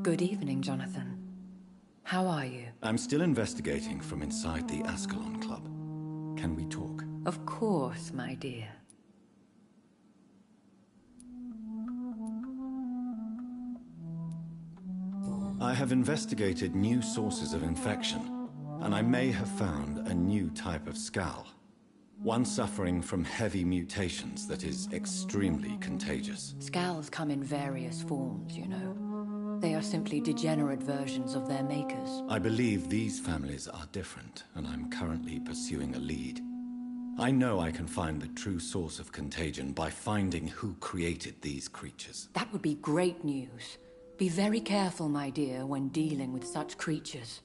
Good evening, Jonathan. How are you? I'm still investigating from inside the Ascalon Club. Can we talk? Of course, my dear. I have investigated new sources of infection, and I may have found a new type of Skal. One suffering from heavy mutations that is extremely contagious. Skals come in various forms, you know. They are simply degenerate versions of their makers. I believe these families are different, and I'm currently pursuing a lead. I know I can find the true source of contagion by finding who created these creatures. That would be great news. Be very careful, my dear, when dealing with such creatures.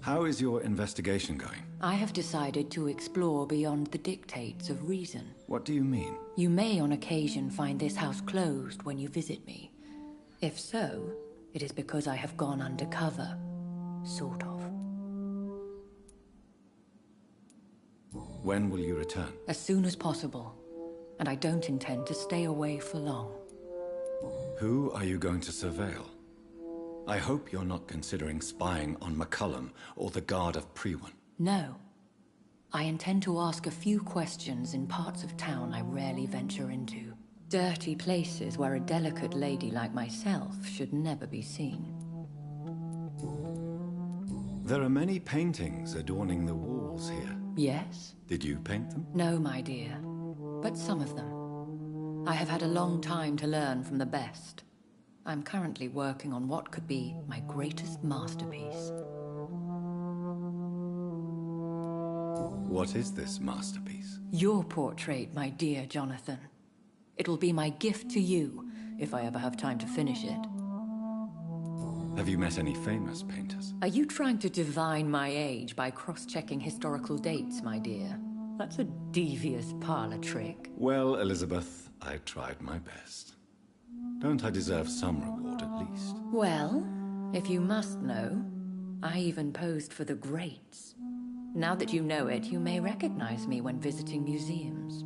How is your investigation going? I have decided to explore beyond the dictates of reason. What do you mean? You may on occasion find this house closed when you visit me. If so, it is because I have gone undercover. Sort of. When will you return? As soon as possible. And I don't intend to stay away for long. Who are you going to surveil? I hope you're not considering spying on McCullum or the Guard of Prewan. No. I intend to ask a few questions in parts of town I rarely venture into. Dirty places where a delicate lady like myself should never be seen. There are many paintings adorning the walls here. Yes? Did you paint them? No, my dear. But some of them. I have had a long time to learn from the best. I'm currently working on what could be my greatest masterpiece. What is this masterpiece? Your portrait, my dear Jonathan. It will be my gift to you, if I ever have time to finish it. Have you met any famous painters? Are you trying to divine my age by cross-checking historical dates, my dear? That's a devious parlor trick. Well, Elizabeth, I tried my best. Don't I deserve some reward at least? Well, if you must know, I even posed for the greats. Now that you know it, you may recognize me when visiting museums.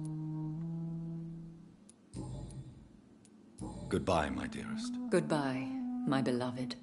Goodbye, my dearest. Goodbye, my beloved.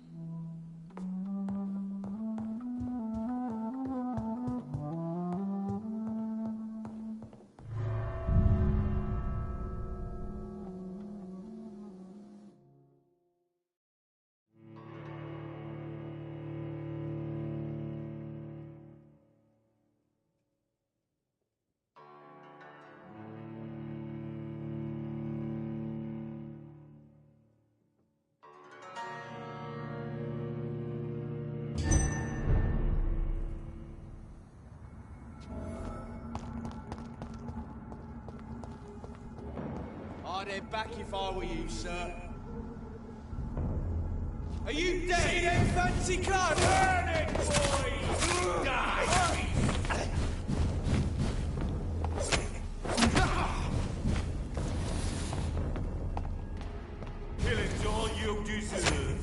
I'd head back if I were you, sir. Are you dead? See them fancy clothes? Burn it, boy! Die! Killing's all you deserve.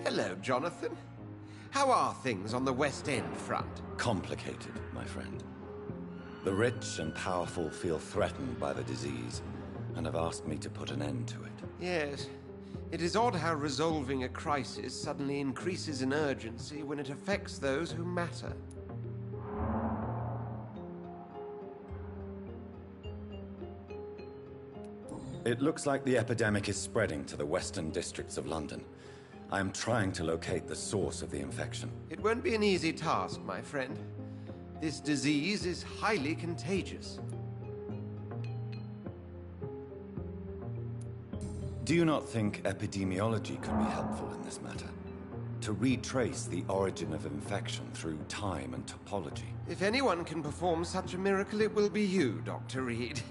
Hello, Jonathan. How are things on the West End front? Complicated, my friend. The rich and powerful feel threatened by the disease, and have asked me to put an end to it. Yes. It is odd how resolving a crisis suddenly increases in urgency when it affects those who matter. It looks like the epidemic is spreading to the western districts of London. I am trying to locate the source of the infection. It won't be an easy task, my friend. This disease is highly contagious. Do you not think epidemiology could be helpful in this matter? To retrace the origin of infection through time and topology? If anyone can perform such a miracle, it will be you, Dr. Reed.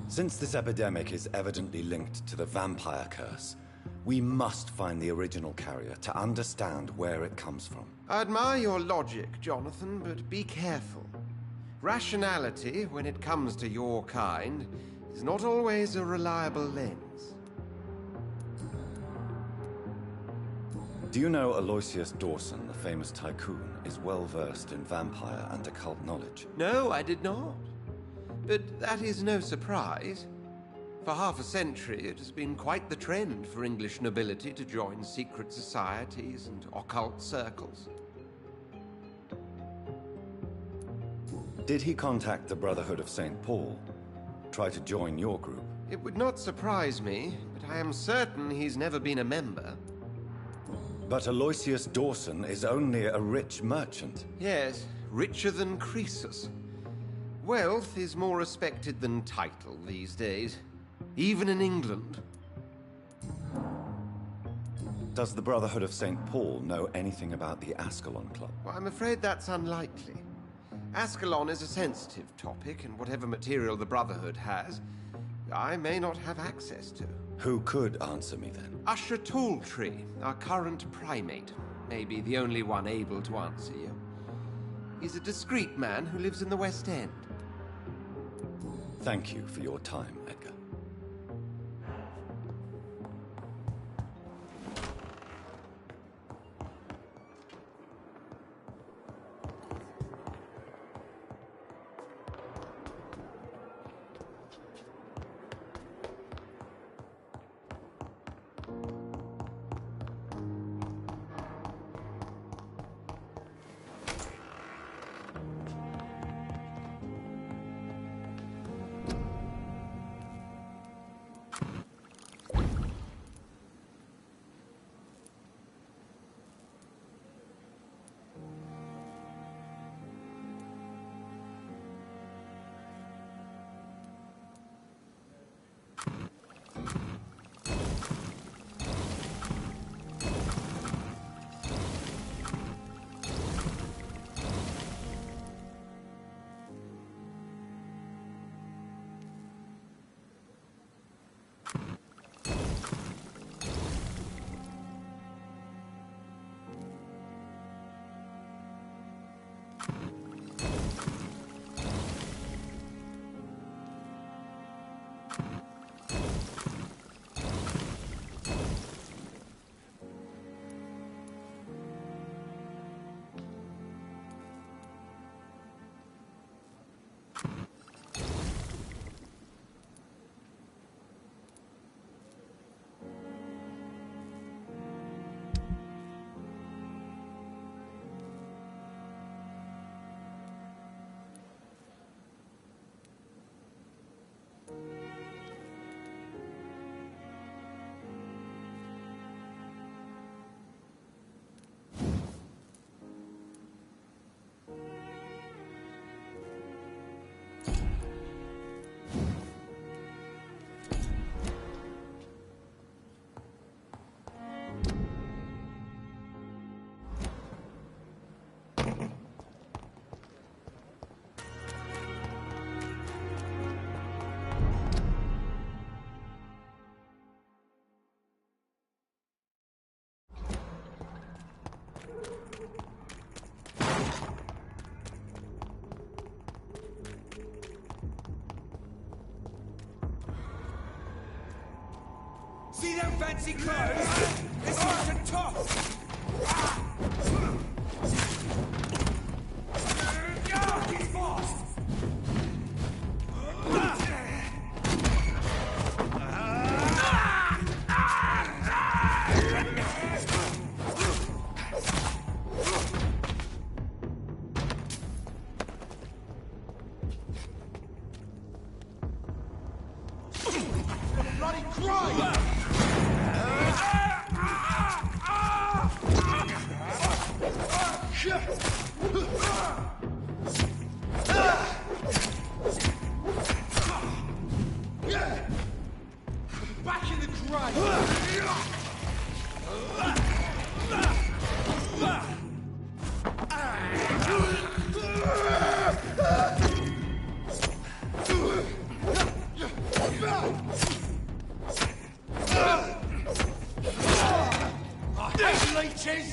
Since this epidemic is evidently linked to the vampire curse, we must find the original carrier to understand where it comes from. I admire your logic, Jonathan, but be careful. Rationality, when it comes to your kind, is not always a reliable lens. Do you know Aloysius Dawson, the famous tycoon, is well versed in vampire and occult knowledge? No, I did not. But that is no surprise. For half a century, it has been quite the trend for English nobility to join secret societies and occult circles. Did he contact the Brotherhood of St. Paul? Try to join your group? It would not surprise me, but I am certain he's never been a member. But Aloysius Dawson is only a rich merchant. Yes, richer than Croesus. Wealth is more respected than title these days, even in England. Does the Brotherhood of St. Paul know anything about the Ascalon Club? Well, I'm afraid that's unlikely. Ascalon is a sensitive topic, and whatever material the Brotherhood has, I may not have access to. Who could answer me then? Usher Talltree, our current primate, may be the only one able to answer you. He's a discreet man who lives in the West End. Thank you for your time, Edgar. See them fancy clothes? It's looking tough! He's lost! Bloody cry! Back in the grave! Leeches!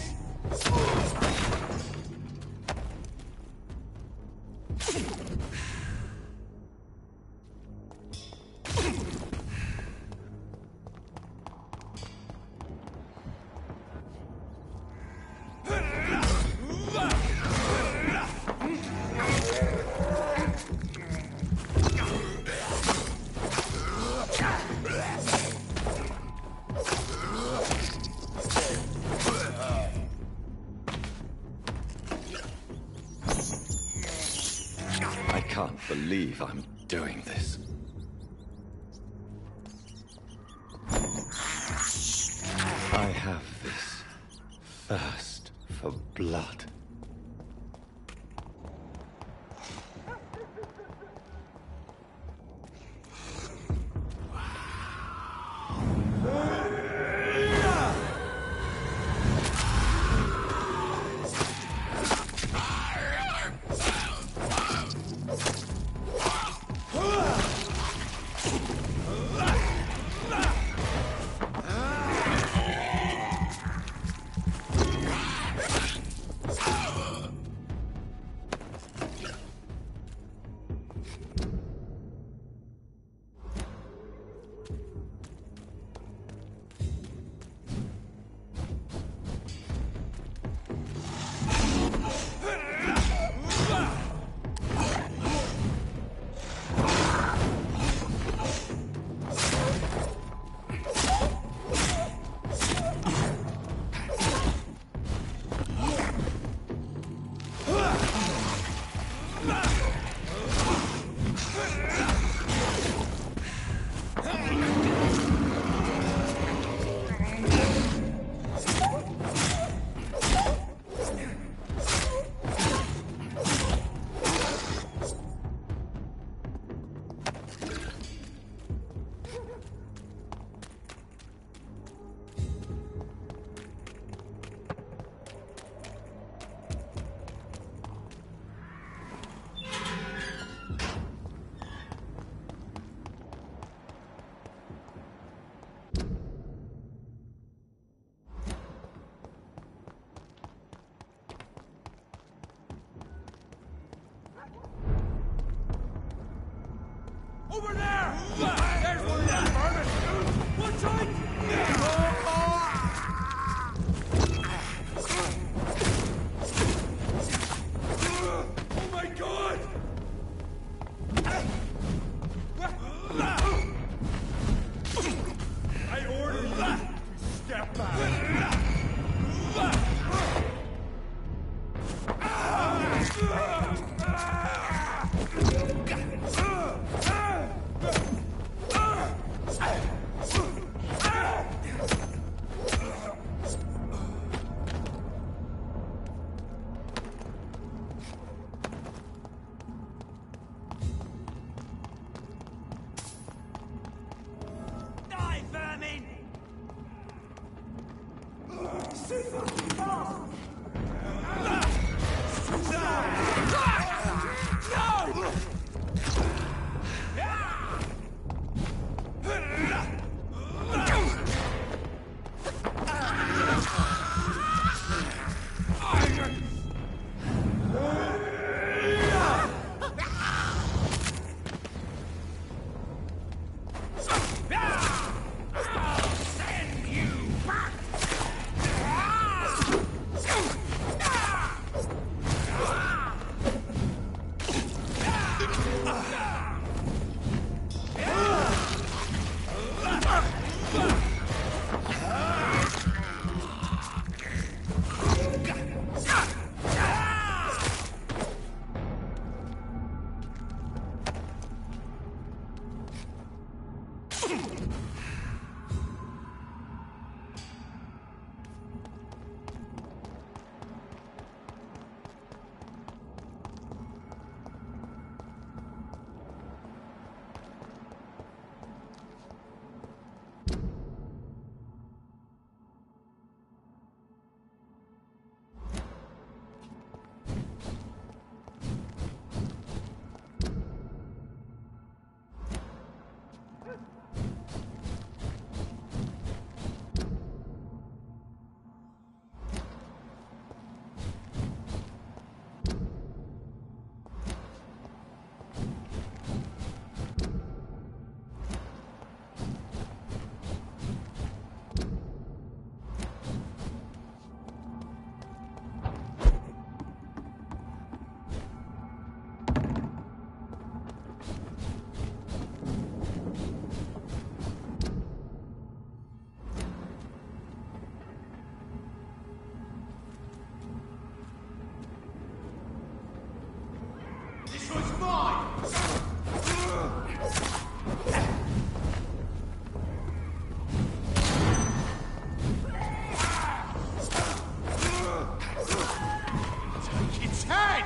I can't believe I'm doing this. I have this thirst for blood. Over there! There's one of them vermin! One side! Oh my god! I order you to step back! Take its head!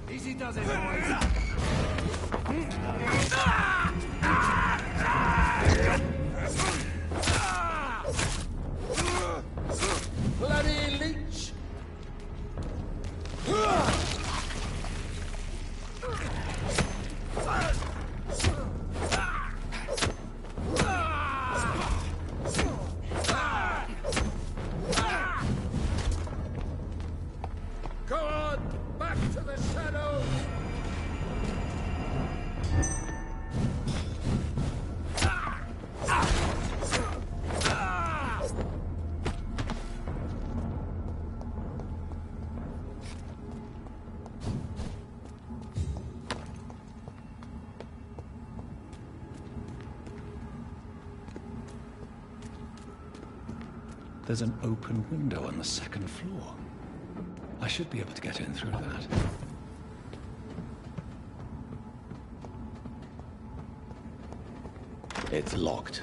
Easy does it, boys. Bloody leech! Go on! Back to the shadows! There's an open window on the second floor. I should be able to get in through that. It's locked.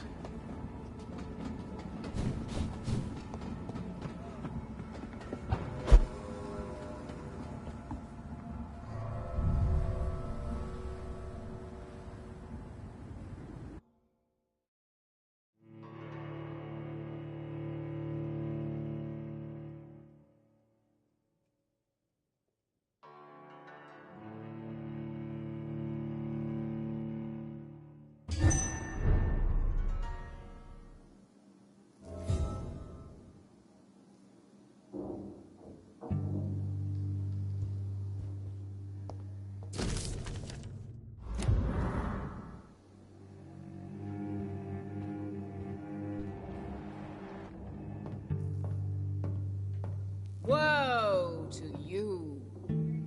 Woe to you,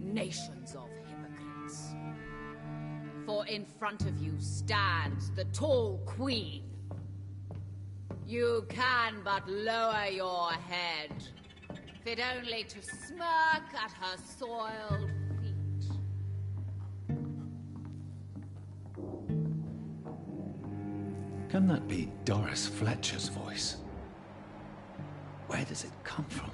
nations of hypocrites. For in front of you stands the tall queen. You can but lower your head, fit only to smirk at her soiled feet. Can that be Doris Fletcher's voice? Where does it come from?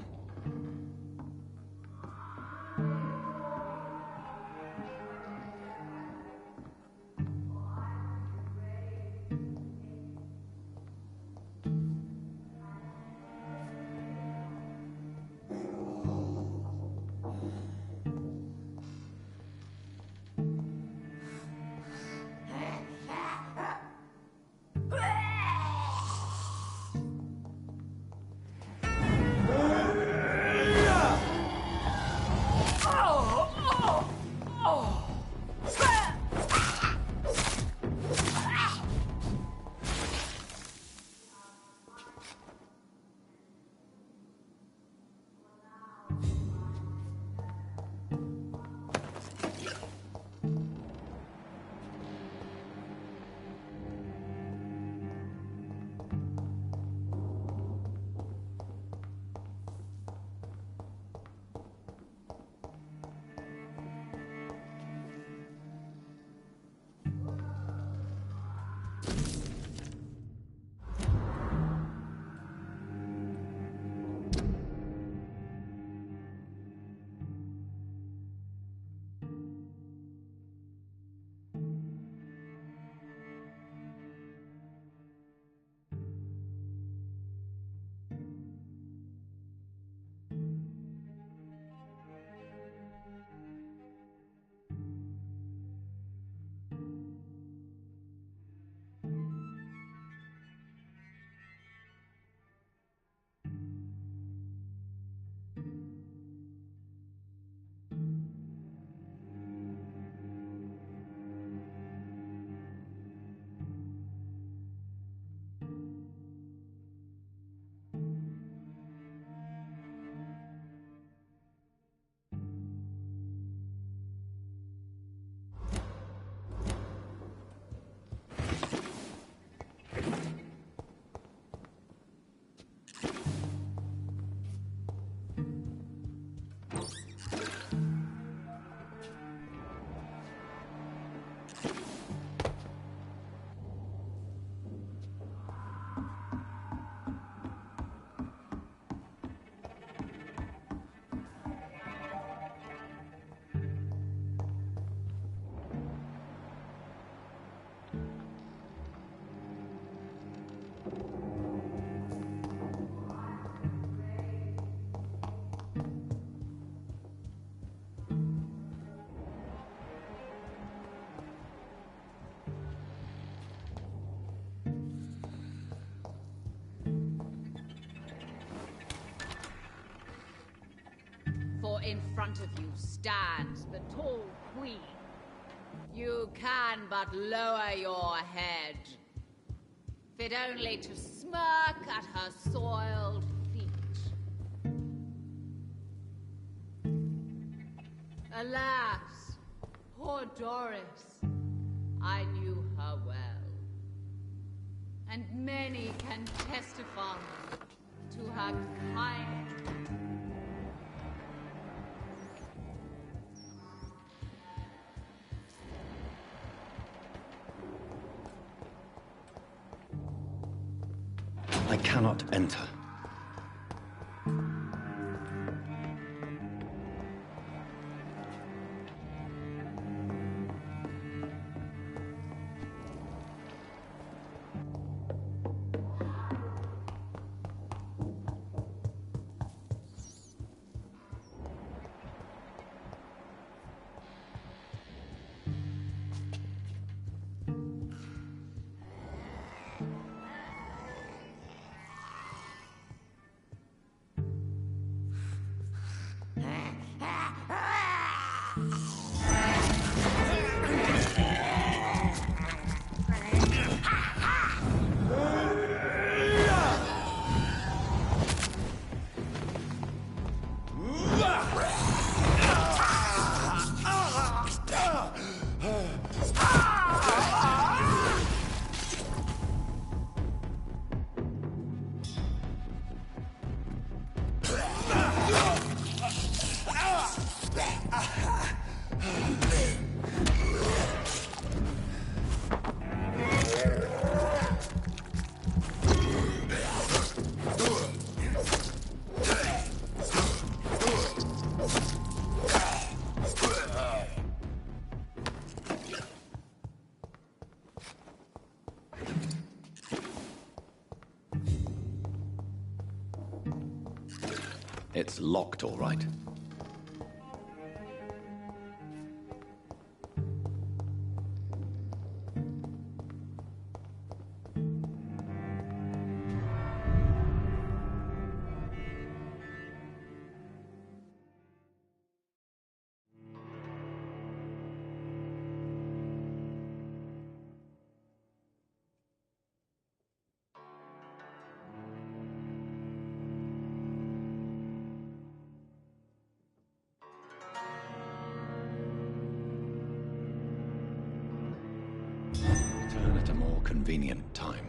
in front of you stands the tall queen. You can but lower your head, fit only to smirk at her soiled feet. Alas, poor Doris, I knew her well, and many can testify to her kindness. I cannot enter. It's locked, all right. Return at a more convenient time.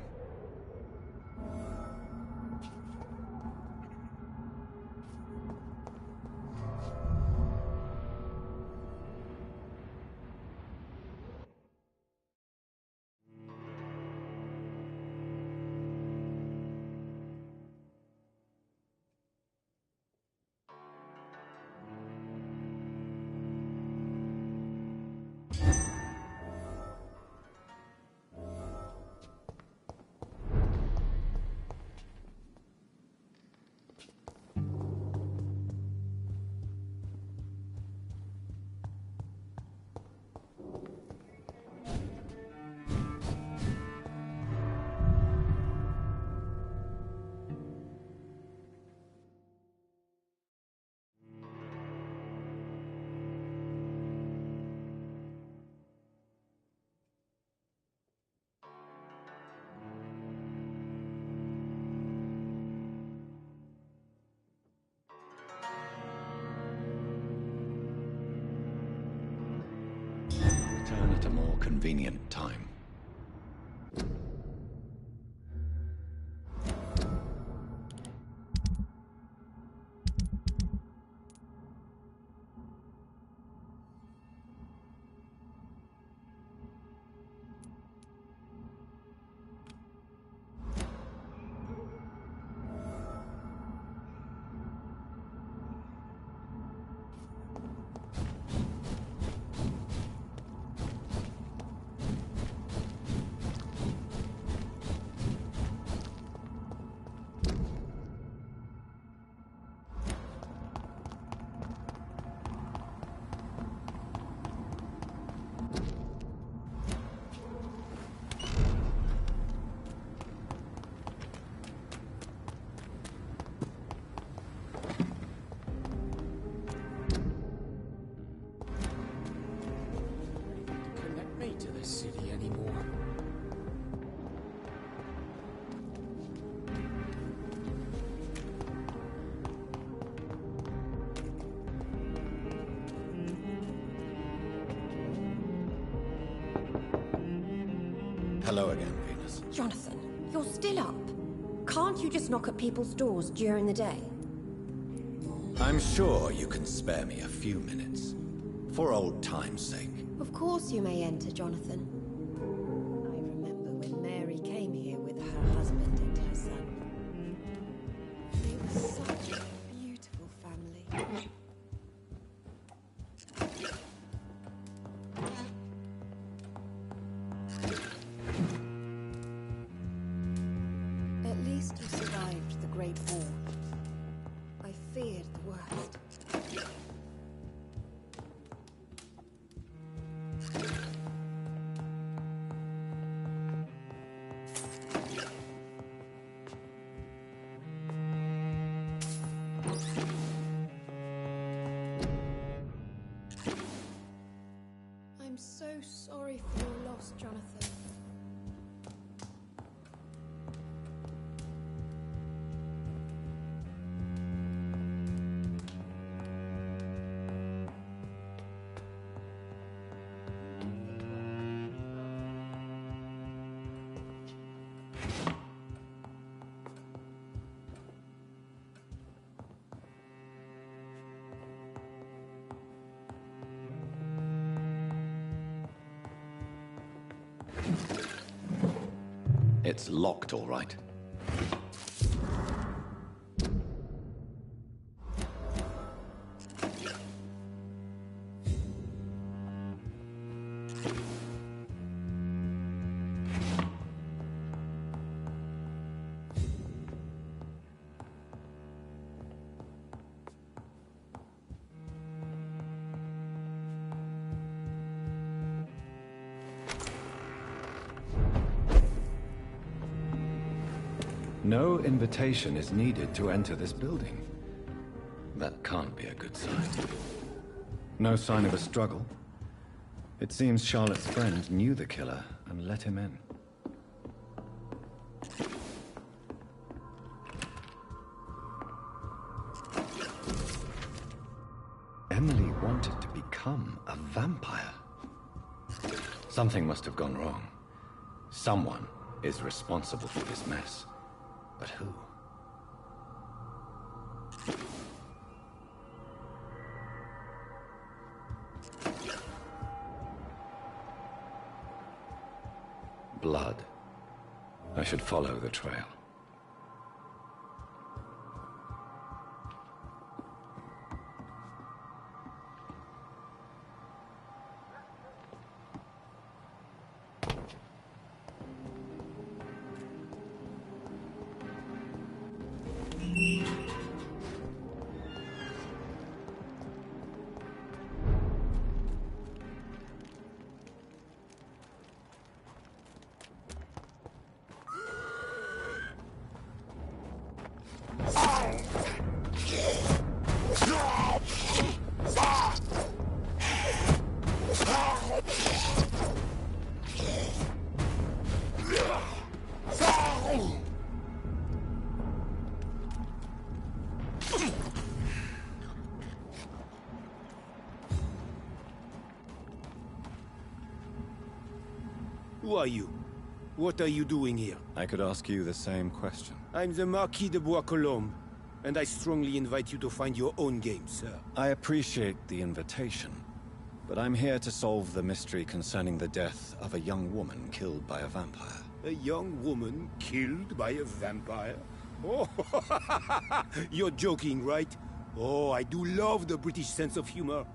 Return at a more convenient time. Hello again, Venus. Jonathan, you're still up. Can't you just knock at people's doors during the day? I'm sure you can spare me a few minutes. For old time's sake. Of course you may enter, Jonathan. I remember when Mary came here with her husband and her son. They were such a beautiful family. At least you survived the Great War. I feared the worst. I'm so sorry for your loss, Jonathan. It's locked, all right. No invitation is needed to enter this building. That can't be a good sign. No sign of a struggle. It seems Charlotte's friend knew the killer and let him in. Emily wanted to become a vampire. Something must have gone wrong. Someone is responsible for this mess. But who? Blood. I should follow the trail. Who are you? What are you doing here? I could ask you the same question. I'm the Marquis de Bois-Colombes, and I strongly invite you to find your own game, sir. I appreciate the invitation, but I'm here to solve the mystery concerning the death of a young woman killed by a vampire. A young woman killed by a vampire? Oh, you're joking, right? Oh, I do love the British sense of humor.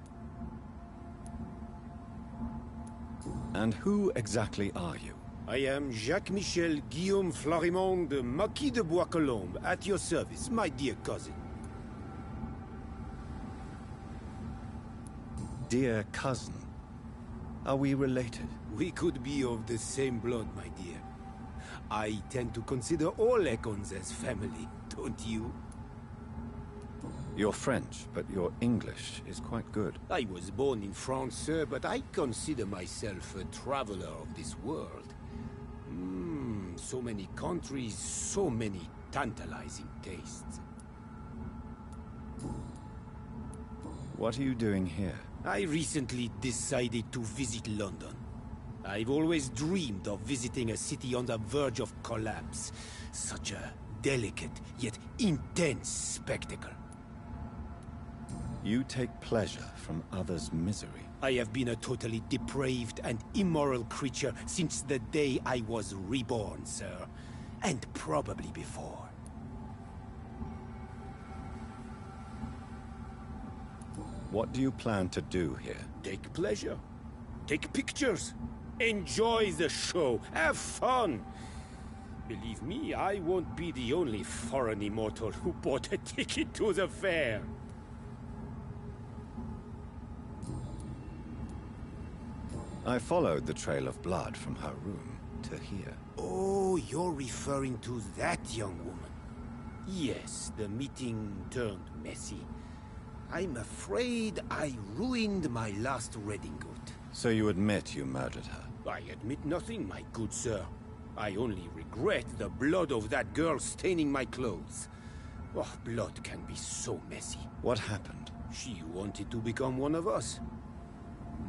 And who exactly are you? I am Jacques-Michel Guillaume Florimond de Marquis de Bois-Colombes, at your service, my dear cousin. Dear cousin, are we related? We could be of the same blood, my dear. I tend to consider all Econs as family, don't you? You're French, but your English is quite good. I was born in France, sir, but I consider myself a traveler of this world. So many countries, so many tantalizing tastes. What are you doing here? I recently decided to visit London. I've always dreamed of visiting a city on the verge of collapse. Such a delicate, yet intense spectacle. You take pleasure from others' misery. I have been a totally depraved and immoral creature since the day I was reborn, sir. And probably before. What do you plan to do here? Take pleasure. Take pictures. Enjoy the show. Have fun. Believe me, I won't be the only foreign immortal who bought a ticket to the fair. I followed the trail of blood from her room to here. Oh, you're referring to that young woman. Yes, the meeting turned messy. I'm afraid I ruined my last wedding good. So you admit you murdered her? I admit nothing, my good sir. I only regret the blood of that girl staining my clothes. Oh, blood can be so messy. What happened? She wanted to become one of us.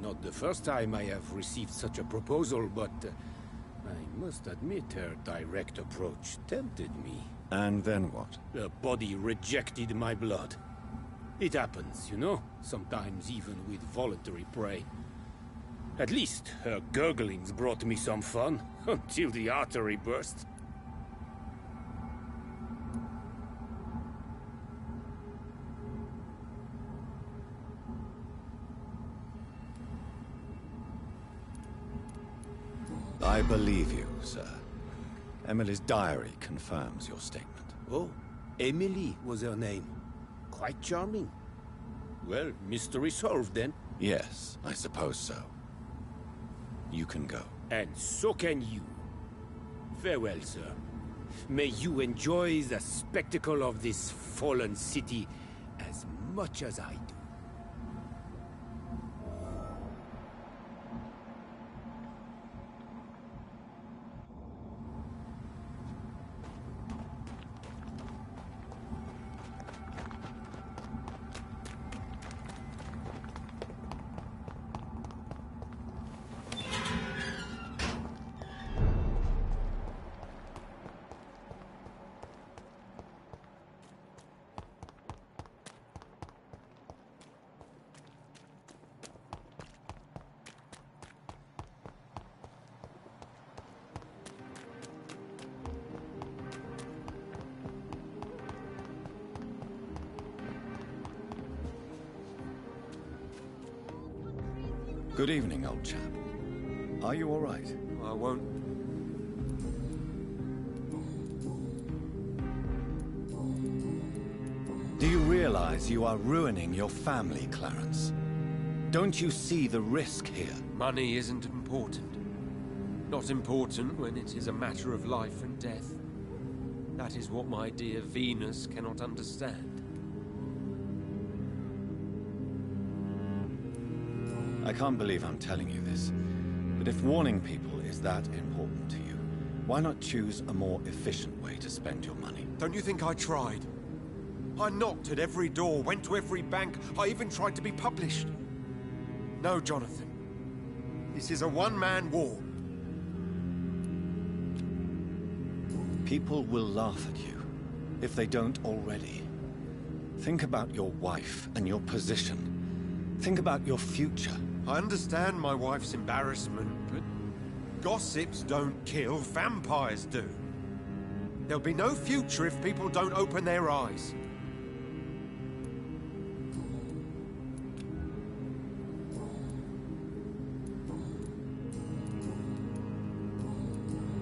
Not the first time I have received such a proposal, but I must admit her direct approach tempted me. And then what? The body rejected my blood. It happens, you know, sometimes even with voluntary prey. At least her gurglings brought me some fun, until the artery burst. I believe you, sir. Emily's diary confirms your statement. Oh, Emily was her name. Quite charming. Well, mystery solved then. Yes, I suppose so. You can go. And so can you. Farewell, sir. May you enjoy the spectacle of this fallen city as much as I do. Good evening, old chap. Are you all right? I won't... Do you realize you are ruining your family, Clarence? Don't you see the risk here? Money isn't important. Not important when it is a matter of life and death. That is what my dear Venus cannot understand. I can't believe I'm telling you this, but if warning people is that important to you, why not choose a more efficient way to spend your money? Don't you think I tried? I knocked at every door, went to every bank, I even tried to be published. No, Jonathan. This is a one-man war. People will laugh at you, if they don't already. Think about your wife and your position. Think about your future. I understand my wife's embarrassment, but gossips don't kill, vampires do. There'll be no future if people don't open their eyes.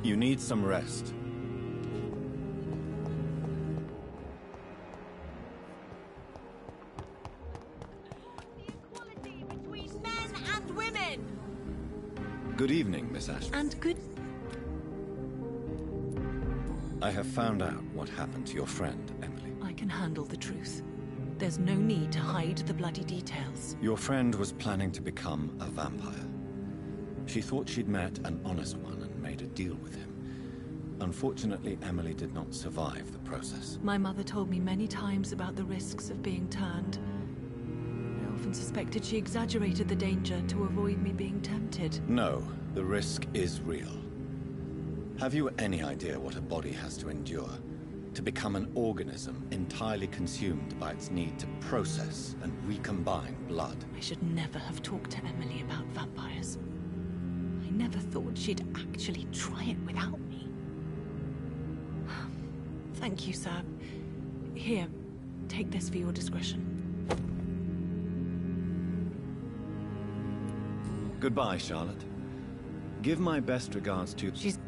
You need some rest. Good evening, Miss Ashton. And good... I have found out what happened to your friend, Emily. I can handle the truth. There's no need to hide the bloody details. Your friend was planning to become a vampire. She thought she'd met an honest one and made a deal with him. Unfortunately, Emily did not survive the process. My mother told me many times about the risks of being turned. I often suspected she exaggerated the danger to avoid me being tempted. No, The risk is real. Have you any idea what a body has to endure? To become an organism entirely consumed by its need to process and recombine blood? I should never have talked to Emily about vampires. I never thought she'd actually try it without me. Thank you, sir. Here, take this for your discretion. Goodbye, Charlotte. Give my best regards to... She's...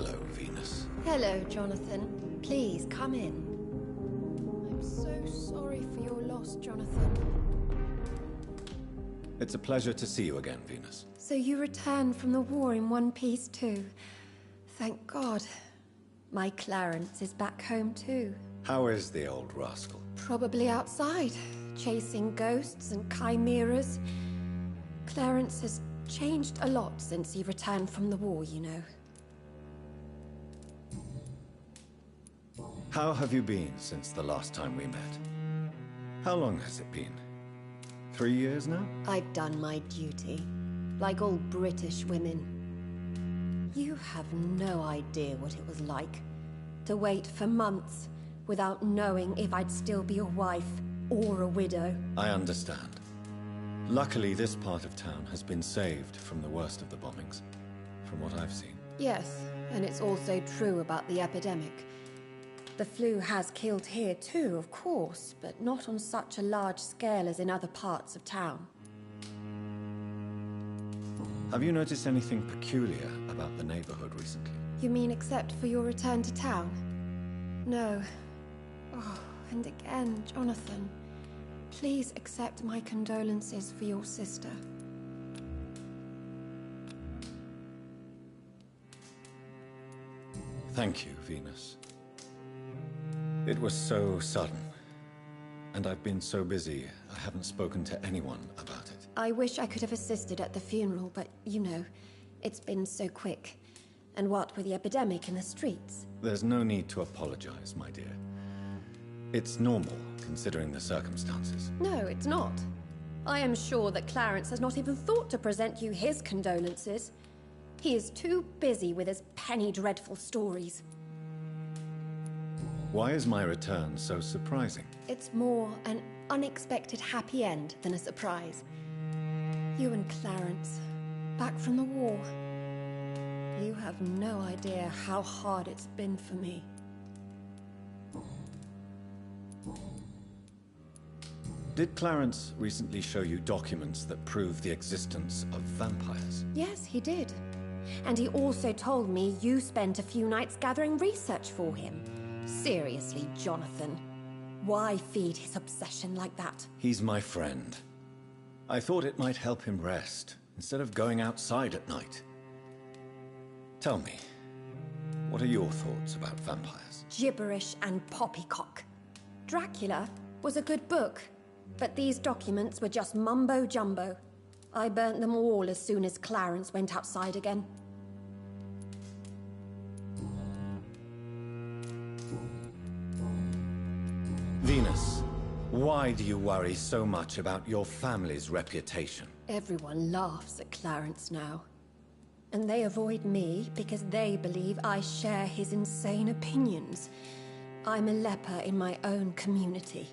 Hello, Venus. Hello, Jonathan. Please, come in. I'm so sorry for your loss, Jonathan. It's a pleasure to see you again, Venus. So you returned from the war in one piece too. Thank God. My Clarence is back home too. How is the old rascal? Probably outside, chasing ghosts and chimeras. Clarence has changed a lot since he returned from the war, you know. How have you been since the last time we met? How long has it been? 3 years now? I've done my duty, like all British women. You have no idea what it was like to wait for months without knowing if I'd still be a wife or a widow. I understand. Luckily, this part of town has been saved from the worst of the bombings, from what I've seen. Yes, and it's also true about the epidemic. The flu has killed here too, of course, but not on such a large scale as in other parts of town. Have you noticed anything peculiar about the neighborhood recently? You mean except for your return to town? No. Oh, and again, Jonathan. Please accept my condolences for your sister. Thank you, Venus. It was so sudden, and I've been so busy, I haven't spoken to anyone about it. I wish I could have assisted at the funeral, but you know, it's been so quick. And what with the epidemic in the streets? There's no need to apologize, my dear. It's normal, considering the circumstances. No, it's not. I am sure that Clarence has not even thought to present you his condolences. He is too busy with his penny dreadful stories. Why is my return so surprising? It's more an unexpected happy end than a surprise. You and Clarence, back from the war. You have no idea how hard it's been for me. Did Clarence recently show you documents that prove the existence of vampires? Yes, he did. And he also told me you spent a few nights gathering research for him. Seriously, Jonathan. Why feed his obsession like that? He's my friend. I thought it might help him rest, instead of going outside at night. Tell me, what are your thoughts about vampires? Gibberish and poppycock. Dracula was a good book, but these documents were just mumbo-jumbo. I burnt them all as soon as Clarence went outside again. Venus, why do you worry so much about your family's reputation? Everyone laughs at Clarence now. And they avoid me because they believe I share his insane opinions. I'm a leper in my own community.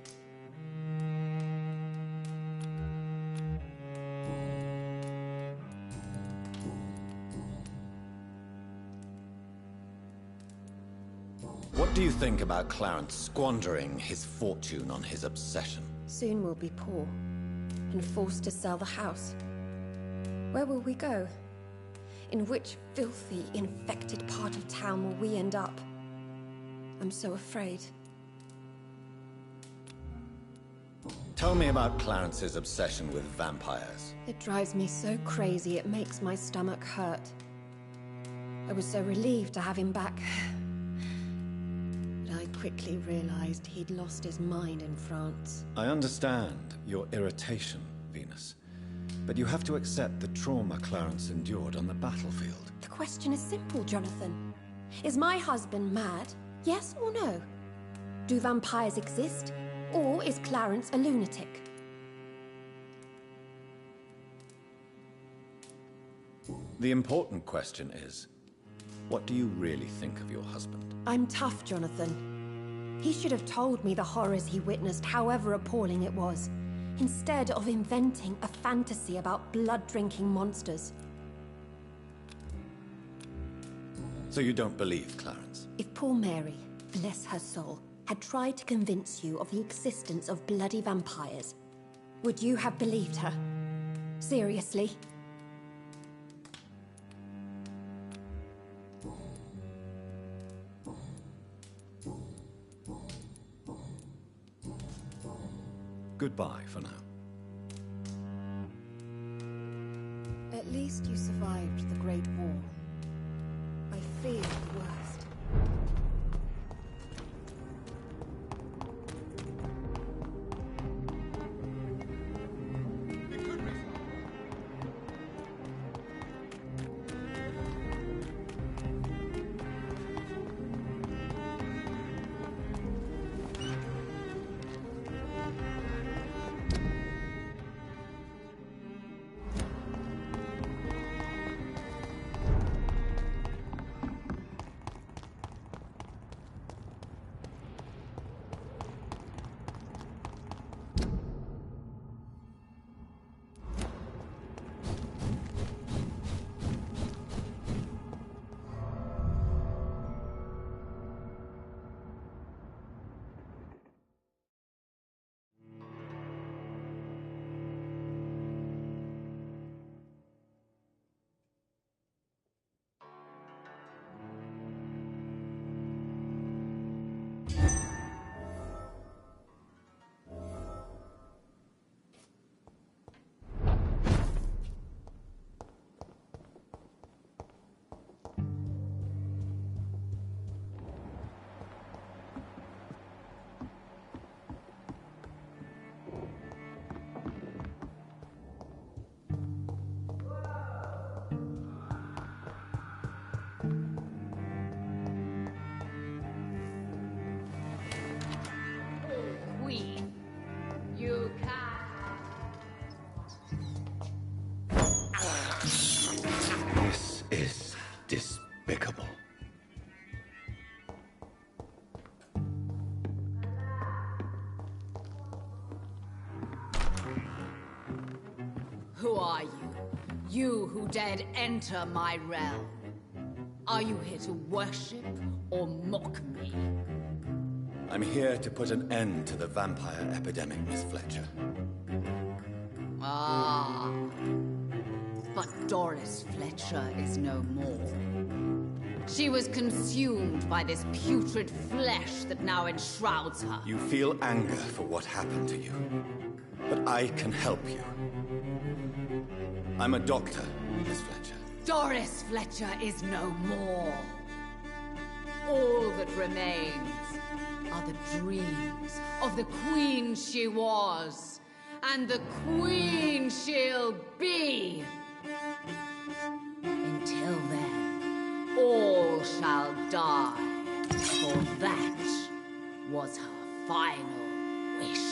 What do you think about Clarence squandering his fortune on his obsession? Soon we'll be poor and forced to sell the house. Where will we go? In which filthy, infected part of town will we end up? I'm so afraid. Tell me about Clarence's obsession with vampires. It drives me so crazy it makes my stomach hurt. I was so relieved to have him back. But I quickly realized he'd lost his mind in France. I understand your irritation, Venus. But you have to accept the trauma Clarence endured on the battlefield. The question is simple, Jonathan. Is my husband mad? Yes or no? Do vampires exist? Or is Clarence a lunatic? The important question is, what do you really think of your husband? I'm tough, Jonathan. He should have told me the horrors he witnessed, however appalling it was, instead of inventing a fantasy about blood-drinking monsters. So you don't believe Clarence? If poor Mary, bless her soul, had tried to convince you of the existence of bloody vampires, would you have believed her? Seriously? Goodbye for now. At least you survived the Great War. I feared the worst. Queen, you can. This is despicable. Who are you? You who dared enter my realm. Are you here to worship or mock me? I'm here to put an end to the vampire epidemic, Miss Fletcher. Ah. But Doris Fletcher is no more. She was consumed by this putrid flesh that now enshrouds her. You feel anger for what happened to you, but I can help you. I'm a doctor, Miss Fletcher. Doris Fletcher is no more. All that remains are the dreams of the queen she was, and the queen she'll be. Until then, all shall die, for that was her final wish.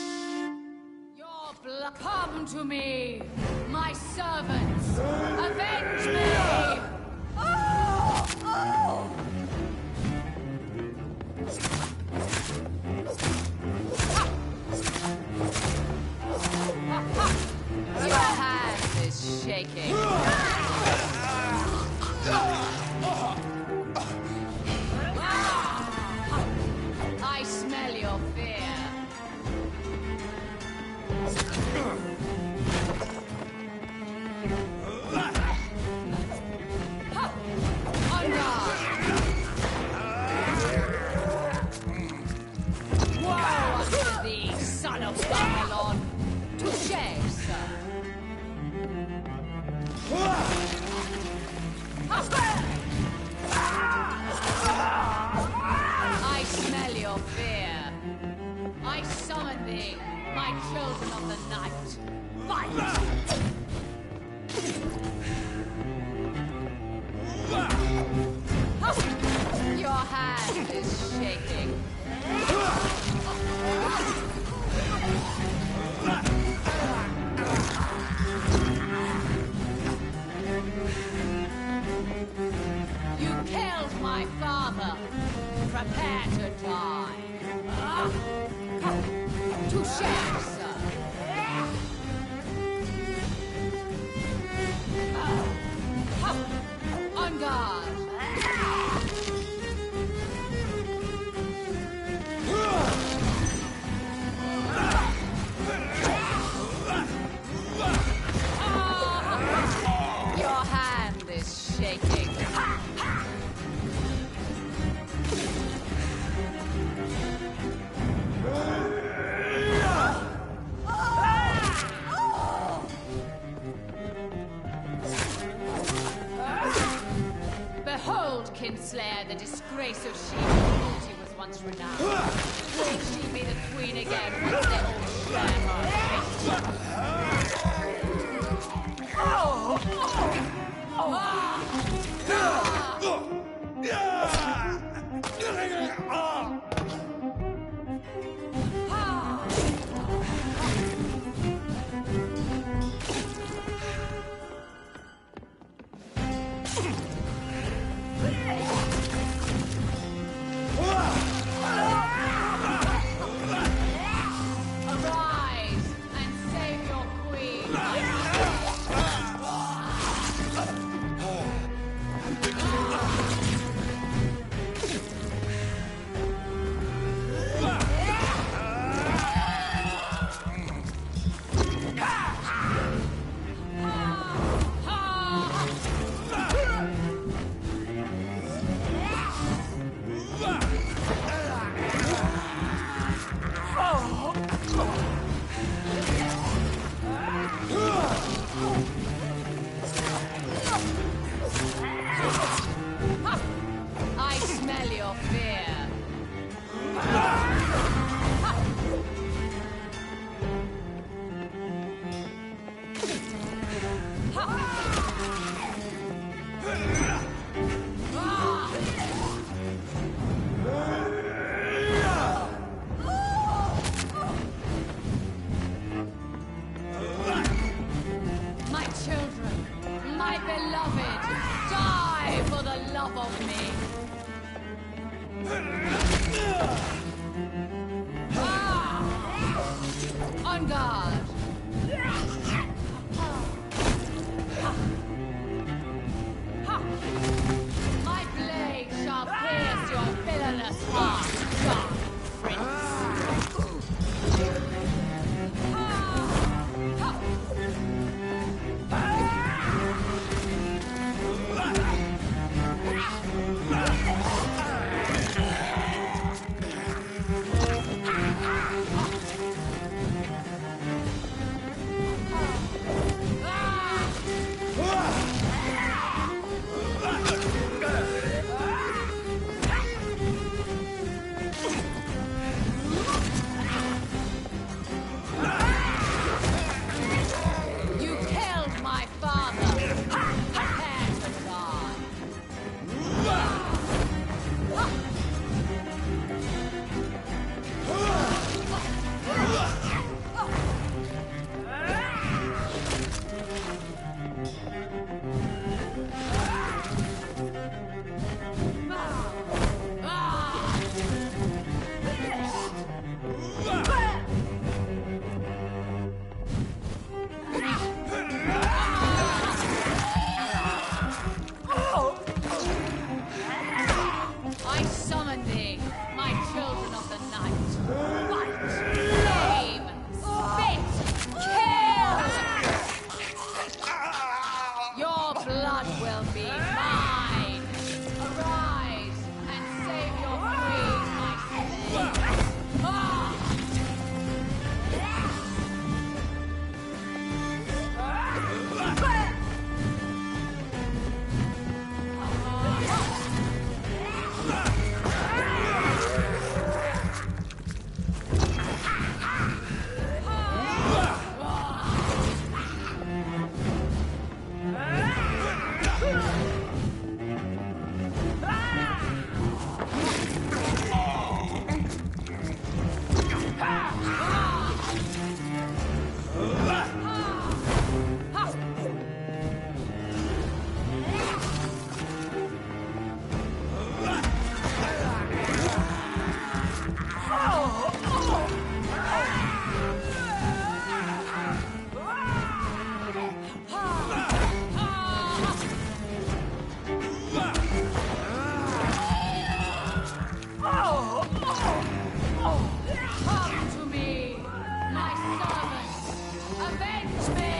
Your blood, come to me, my servants, avenge me! Oh! Oh! Your hand is shaking. I smell your fear. On guard! Woe unto thee, son of Babylon! Touché, sir. I smell your fear. I summon thee, my children of the night. Fight! Your hand is shaking. You killed my father. Prepare to die. Touché, sir. On guard. Slayer, the disgrace of she who was once renowned. Will she be the queen again once they all share her fate? Arise and save your queen. I smell your fear. My children, my beloved, die for the love of me. On guard. My blade shall pierce your villainous heart, dark prince. You killed my father. Prepare to die. I summon thee, my children of the night. Fight, flame, spit, kill! Your blood will be mine. Arise and save your queen, my slave. Come to me, my servants. Avenge me!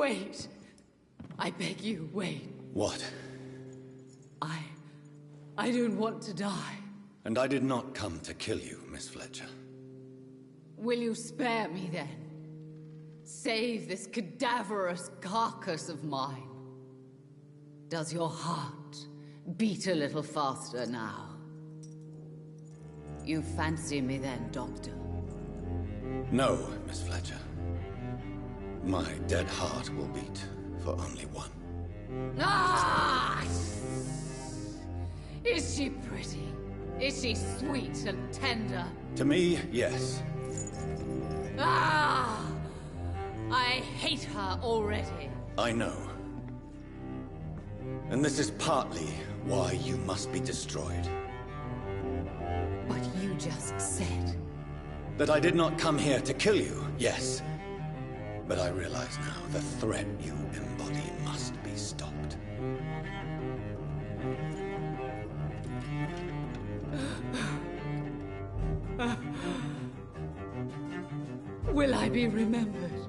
Wait. I beg you, wait. What? I don't want to die. And I did not come to kill you, Miss Fletcher. Will you spare me then? Save this cadaverous carcass of mine. Does your heart beat a little faster now? You fancy me then, Doctor? No, Miss Fletcher. My dead heart will beat for only one. Ah! Is she pretty? Is she sweet and tender? To me, yes. Ah! I hate her already. I know. And this is partly why you must be destroyed. But you just said... That I did not come here to kill you, yes. But I realize now the threat you embody must be stopped. Will I be remembered?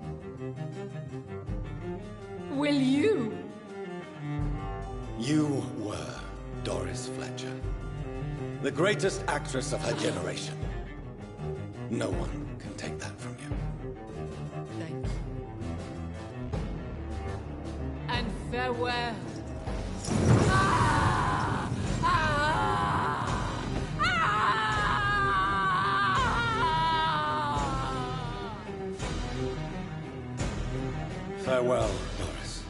Will you? You were Doris Fletcher. The greatest actress of her generation. No one can take that from you. Thank you. And farewell. Ah! Ah! Ah! Farewell, Doris.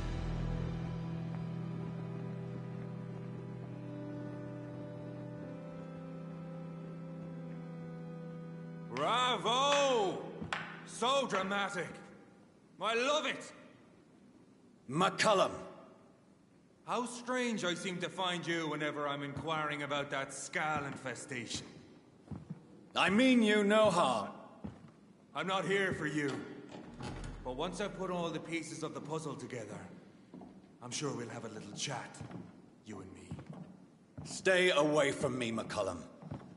Bravo! So dramatic. I love it. McCullum! How strange I seem to find you whenever I'm inquiring about that Skal infestation. I mean you no harm. I'm not here for you. But once I put all the pieces of the puzzle together, I'm sure we'll have a little chat, you and me. Stay away from me, McCullum.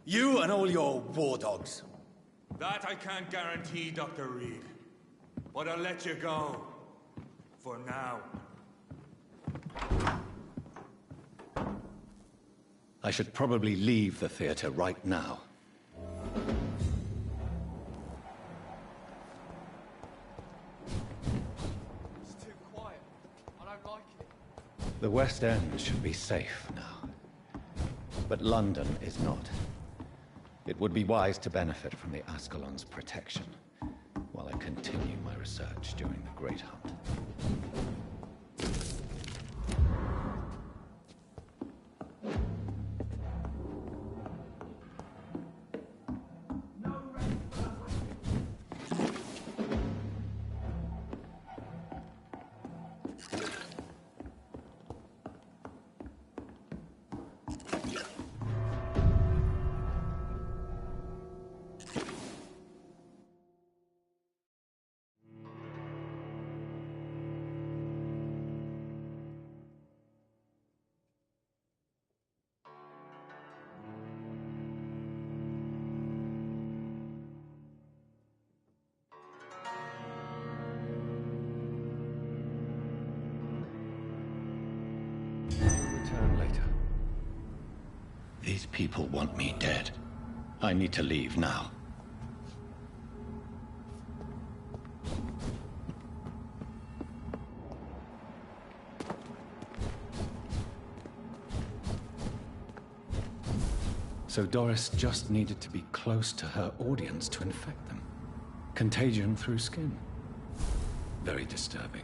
You and all your war dogs. That I can't guarantee, Dr. Reed. But I'll let you go. For now. I should probably leave the theater right now. It's too quiet. I don't like it. The West End should be safe now. But London is not. It would be wise to benefit from the Ascalon's protection while I continue my research during the Great Hunt. Return later. These people want me dead. I need to leave now. So Doris just needed to be close to her audience to infect them. Contagion through skin. Very disturbing.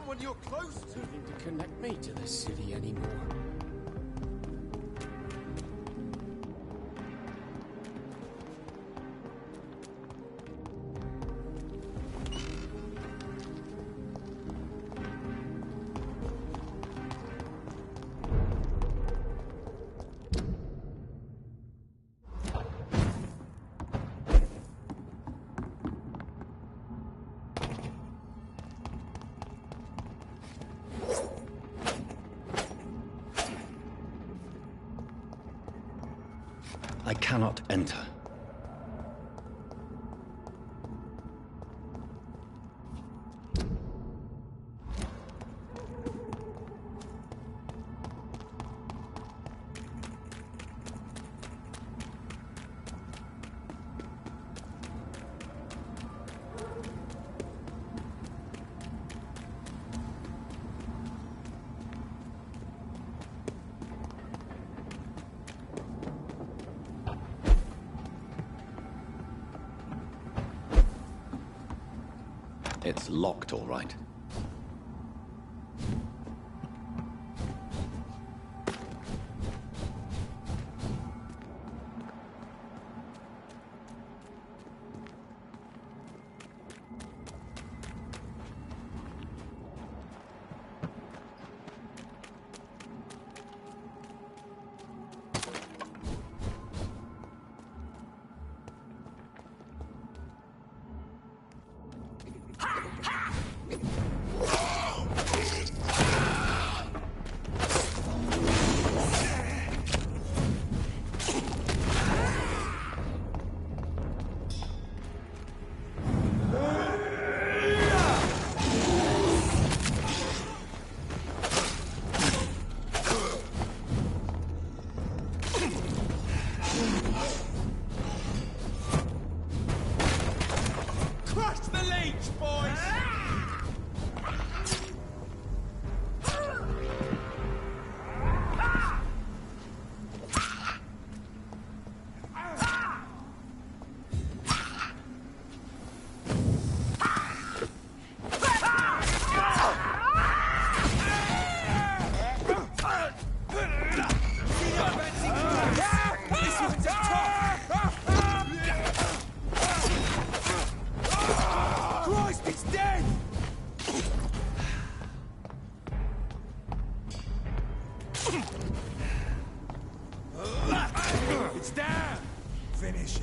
someone you're close to. Nothing to connect me to the city anymore. I cannot enter. It's locked, all right. It's down! Finish it.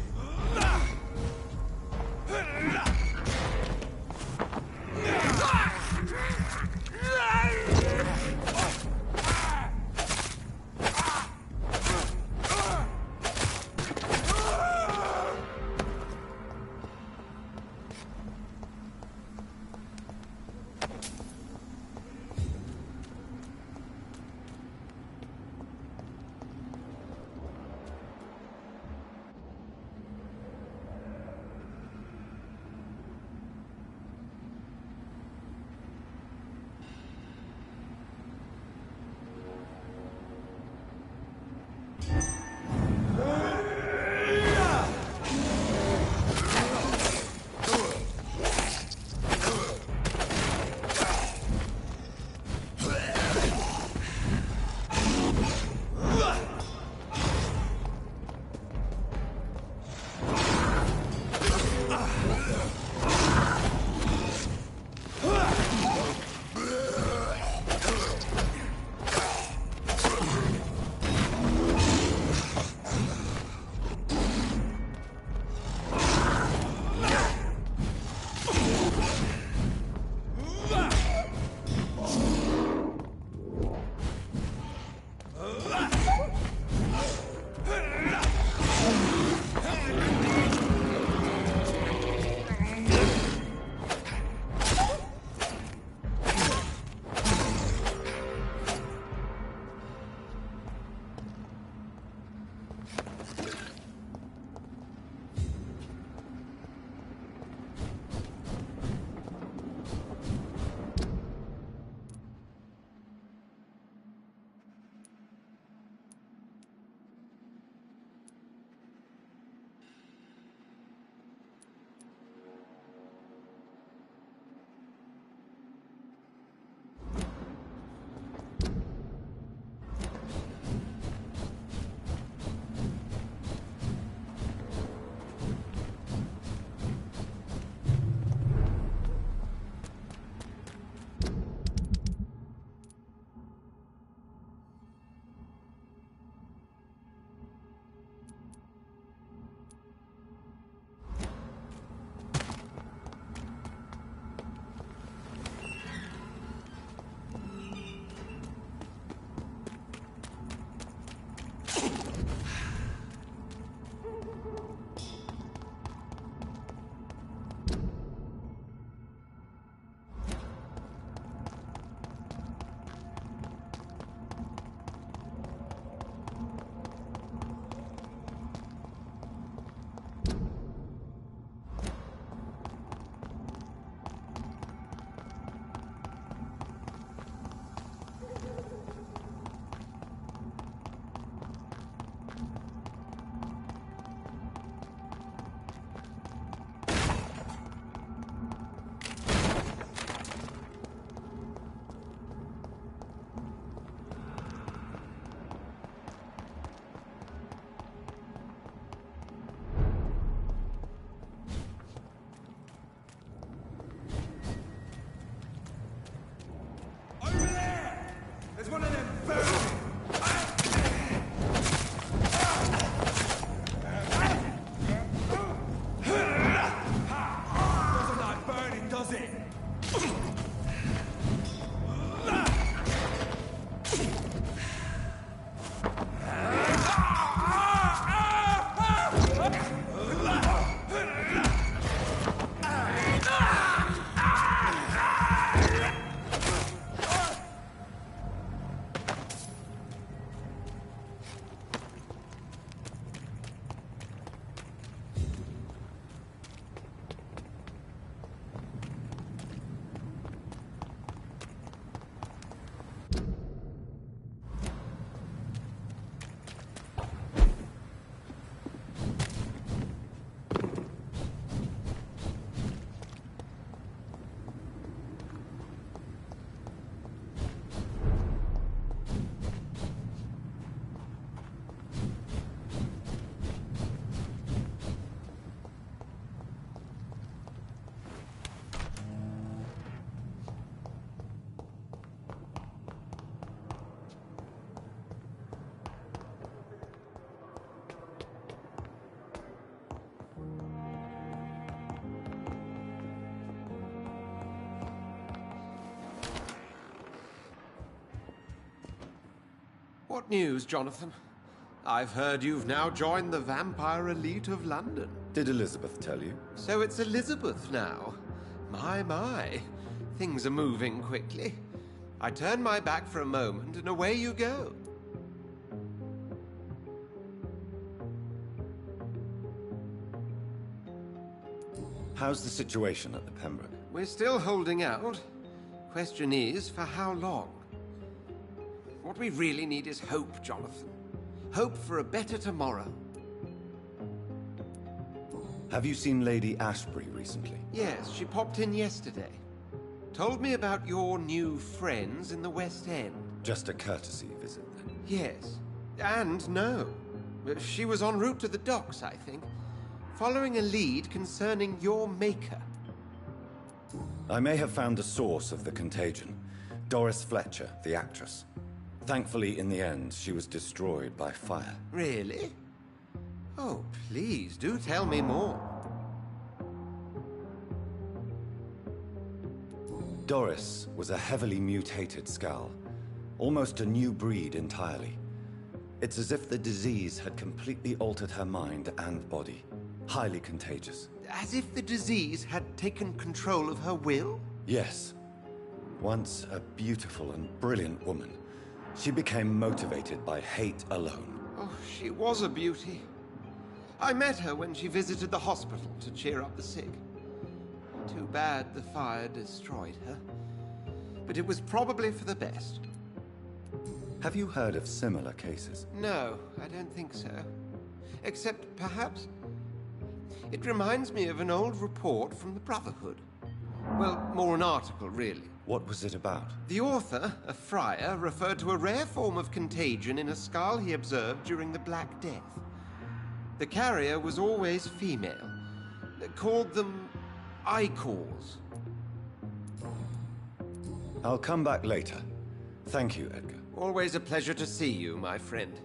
What news, Jonathan? I've heard you've now joined the vampire elite of London. Did Elizabeth tell you? So it's Elizabeth now. My. Things are moving quickly. I turn my back for a moment and away you go. How's the situation at the Pembroke? We're still holding out. Question is, for how long? What we really need is hope, Jonathan. Hope for a better tomorrow. Have you seen Lady Ashbury recently? Yes, she popped in yesterday. Told me about your new friends in the West End. Just a courtesy visit, then? Yes. And no. She was en route to the docks, I think, following a lead concerning your maker. I may have found the source of the contagion. Doris Fletcher, the actress. Thankfully, in the end, she was destroyed by fire. Really? Oh, please, do tell me more. Doris was a heavily mutated Skal. Almost a new breed entirely. It's as if the disease had completely altered her mind and body. Highly contagious. As if the disease had taken control of her will? Yes. Once a beautiful and brilliant woman, she became motivated by hate alone. Oh, she was a beauty. I met her when she visited the hospital to cheer up the sick. Too bad the fire destroyed her. But it was probably for the best. Have you heard of similar cases? No, I don't think so. Except, perhaps, it reminds me of an old report from the Brotherhood. Well, more an article, really. What was it about? The author, a friar, referred to a rare form of contagion in a Skal he observed during the Black Death. The carrier was always female. They called them Icors. I'll come back later. Thank you, Edgar. Always a pleasure to see you, my friend.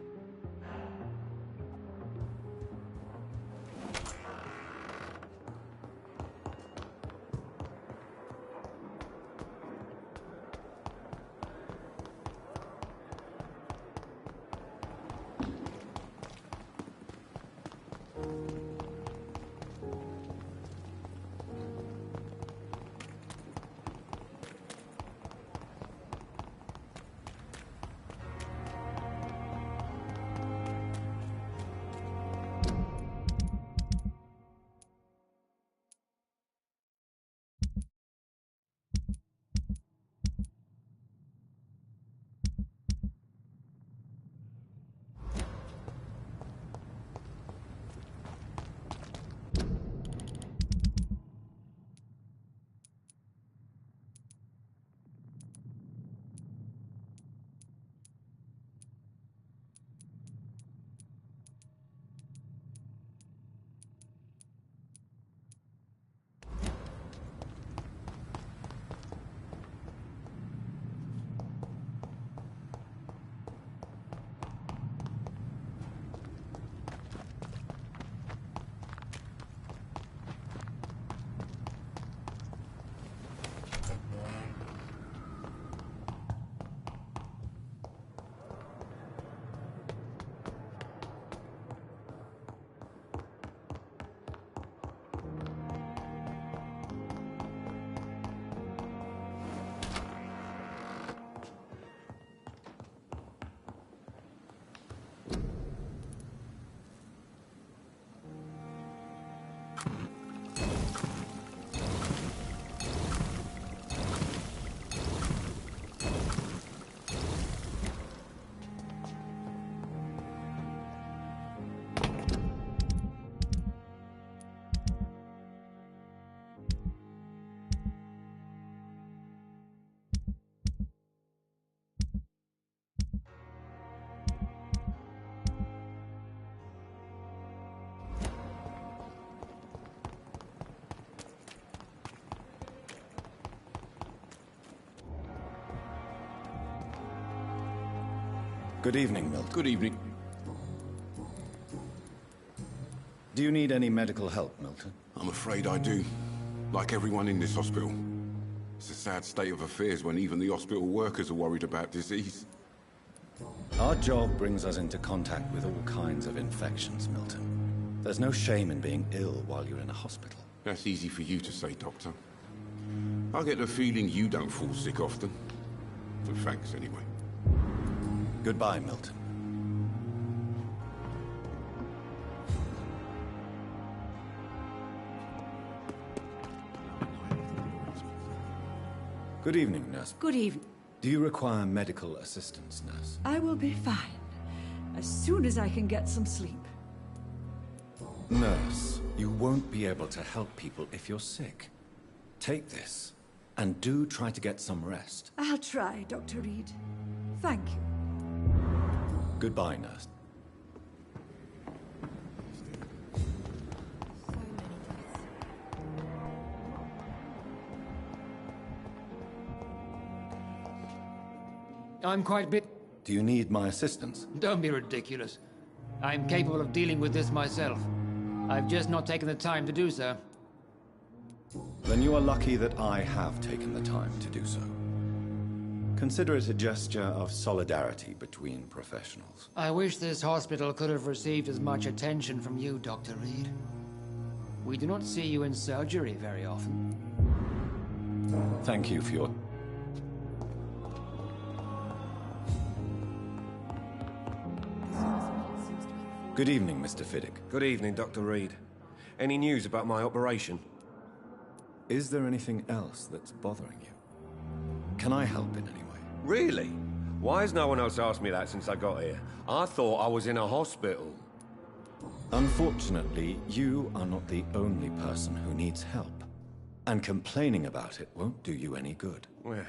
Good evening, Milton. Good evening. Do you need any medical help, Milton? I'm afraid I do. Like everyone in this hospital. It's a sad state of affairs when even the hospital workers are worried about disease. Our job brings us into contact with all kinds of infections, Milton. There's no shame in being ill while you're in a hospital. That's easy for you to say, Doctor. I get the feeling you don't fall sick often. But thanks anyway. Goodbye, Milton. Good evening, nurse. Good evening. Do you require medical assistance, nurse? I will be fine. As soon as I can get some sleep. Nurse, you won't be able to help people if you're sick. Take this, and do try to get some rest. I'll try, Dr. Reed. Thank you. Goodbye, nurse. I'm quite bit... Do you need my assistance? Don't be ridiculous. I'm capable of dealing with this myself. I've just not taken the time to do so. Then you are lucky that I have taken the time to do so. Consider it a gesture of solidarity between professionals. I wish this hospital could have received as much attention from you, Dr. Reed. We do not see you in surgery very often. Thank you for your... Good evening, Mr. Fiddick. Good evening, Dr. Reed. Any news about my operation? Is there anything else that's bothering you? Can I help in any way? Really? Why has no one else asked me that since I got here? I thought I was in a hospital. Unfortunately, you are not the only person who needs help. And complaining about it won't do you any good. Well,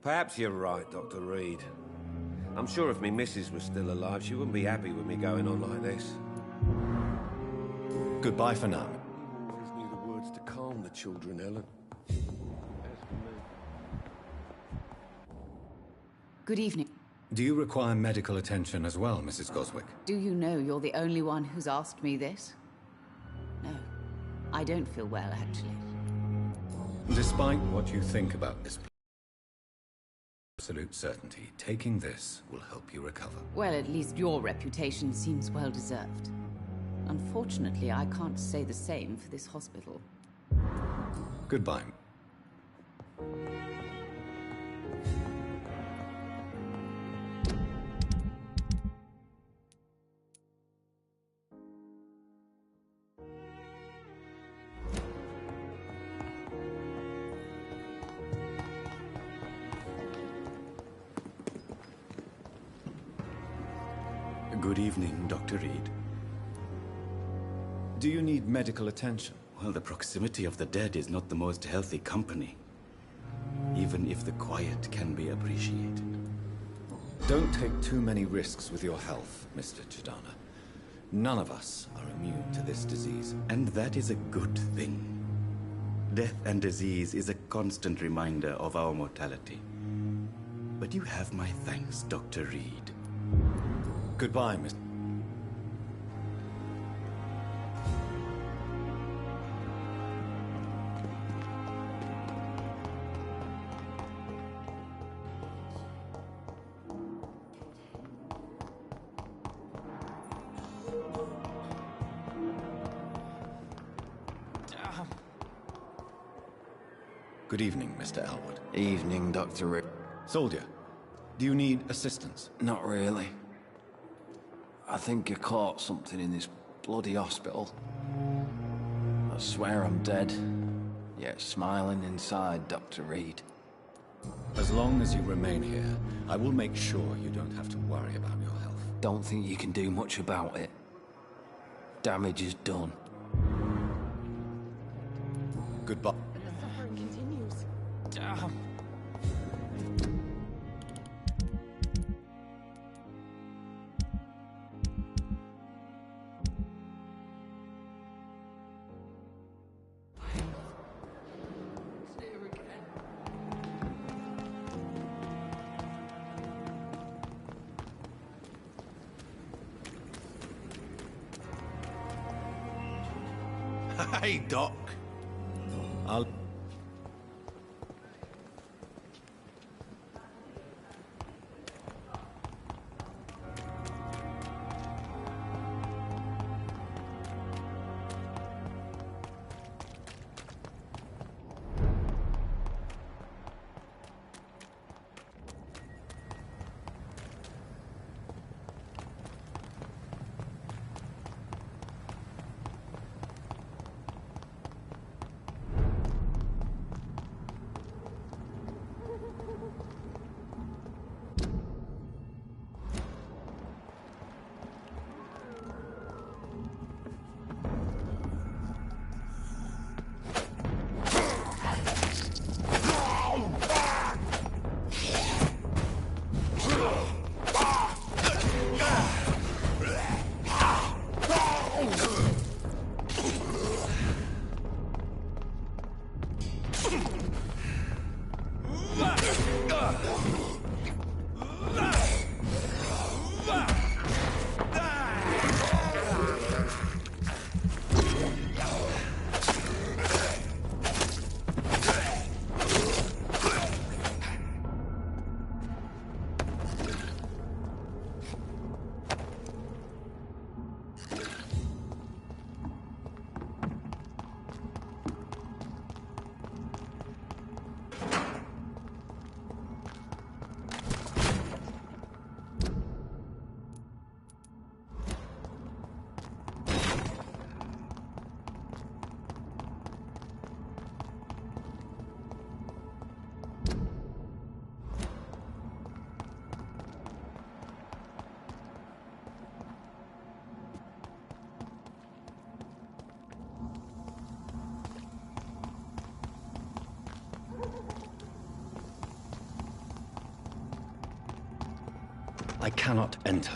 perhaps you're right, Dr. Reed. I'm sure if me missus was still alive, she wouldn't be happy with me going on like this. Goodbye for now. I just need the words to calm the children, Ellen. Good evening. Do you require medical attention as well, Mrs. Goswick? Do you know you're the only one who's asked me this? No. I don't feel well, actually. Despite what you think about this, absolute certainty, taking this will help you recover. Well, at least your reputation seems well deserved. Unfortunately, I can't say the same for this hospital. Goodbye. Good evening, Dr. Reed. Do you need medical attention? Well, the proximity of the dead is not the most healthy company, even if the quiet can be appreciated. Don't take too many risks with your health, Mr. Chidana. None of us are immune to this disease. And that is a good thing. Death and disease is a constant reminder of our mortality. But you have my thanks, Dr. Reed. Goodbye, Mr. Good evening, Mr. Elwood. Evening, Dr. Rick. Soldier, do you need assistance? Not really. I think I caught something in this bloody hospital. I swear I'm dead, yet smiling inside, Dr. Reed. As long as you remain here, I will make sure you don't have to worry about your health. Don't think you can do much about it. Damage is done. Goodbye. The suffering continues. Damn. Hey, Doc. I'll... cannot enter.